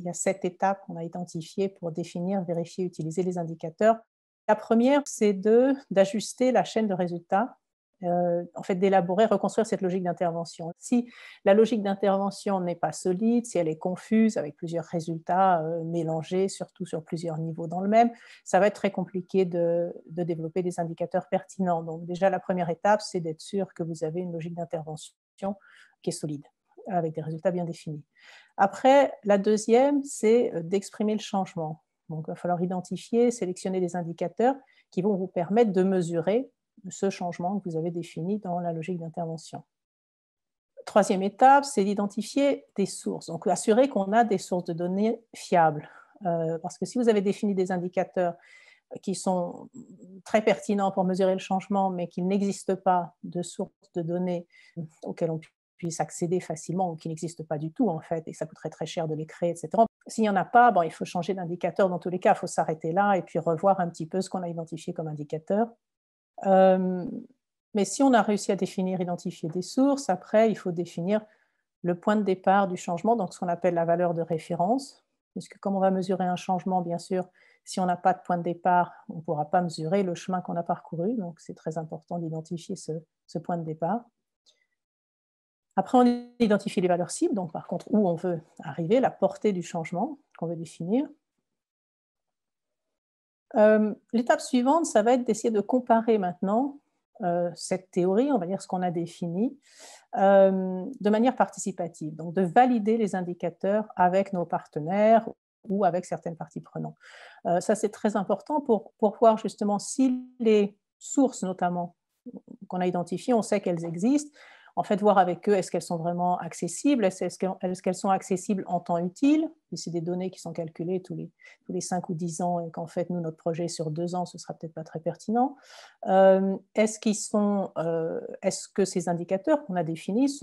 y a 7 étapes qu'on a identifiées pour définir, vérifier, utiliser les indicateurs. La première, c'est d'ajuster la chaîne de résultats, en fait, d'élaborer, reconstruire cette logique d'intervention. Si la logique d'intervention n'est pas solide, si elle est confuse, avec plusieurs résultats mélangés, surtout sur plusieurs niveaux dans le même, ça va être très compliqué de développer des indicateurs pertinents. Donc déjà, la première étape, c'est d'être sûr que vous avez une logique d'intervention qui est solide, avec des résultats bien définis. Après, la deuxième, c'est d'exprimer le changement. Donc, il va falloir identifier, sélectionner des indicateurs qui vont vous permettre de mesurer ce changement que vous avez défini dans la logique d'intervention. Troisième étape, c'est d'identifier des sources. Donc, assurer qu'on a des sources de données fiables. Parce que si vous avez défini des indicateurs qui sont très pertinents pour mesurer le changement, mais qu'il n'existe pas de sources de données auxquelles on puisse accéder facilement ou qui n'existent pas du tout, en fait, et ça coûterait très cher de les créer, etc. S'il n'y en a pas, bon, il faut changer d'indicateur dans tous les cas, il faut s'arrêter là et puis revoir un petit peu ce qu'on a identifié comme indicateur. Mais si on a réussi à définir, identifier des sources, après, il faut définir le point de départ du changement, donc ce qu'on appelle la valeur de référence, puisque comme on va mesurer un changement, bien sûr, si on n'a pas de point de départ, on ne pourra pas mesurer le chemin qu'on a parcouru, donc c'est très important d'identifier ce point de départ. Après, on identifie les valeurs cibles, donc par contre, où on veut arriver, la portée du changement qu'on veut définir. L'étape suivante, ça va être d'essayer de comparer maintenant cette théorie, on va dire ce qu'on a défini, de manière participative, donc de valider les indicateurs avec nos partenaires ou avec certaines parties prenantes. Ça, c'est très important pour voir justement si les sources, notamment, qu'on a identifiées, on sait qu'elles existent, en fait, voir avec eux, est-ce qu'elles sont vraiment accessibles, est-ce qu'elles sont accessibles en temps utile, et c'est des données qui sont calculées tous les 5 ou 10 ans, et qu'en fait, nous, notre projet sur 2 ans, ce ne sera peut-être pas très pertinent. Est-ce que ces indicateurs qu'on a définis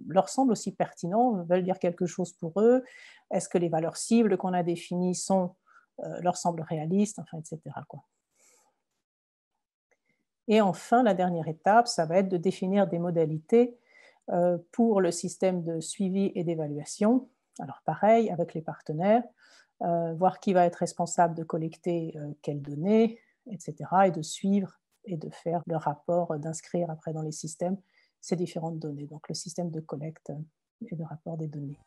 leur semblent aussi pertinents, veulent dire quelque chose pour eux? Est-ce que les valeurs cibles qu'on a définies leur semblent réalistes, enfin, etc., quoi. Et enfin, la dernière étape, ça va être de définir des modalités pour le système de suivi et d'évaluation. Alors pareil, avec les partenaires, voir qui va être responsable de collecter quelles données, etc., et de suivre et de faire le rapport, d'inscrire après dans les systèmes ces différentes données. Donc le système de collecte et de rapport des données.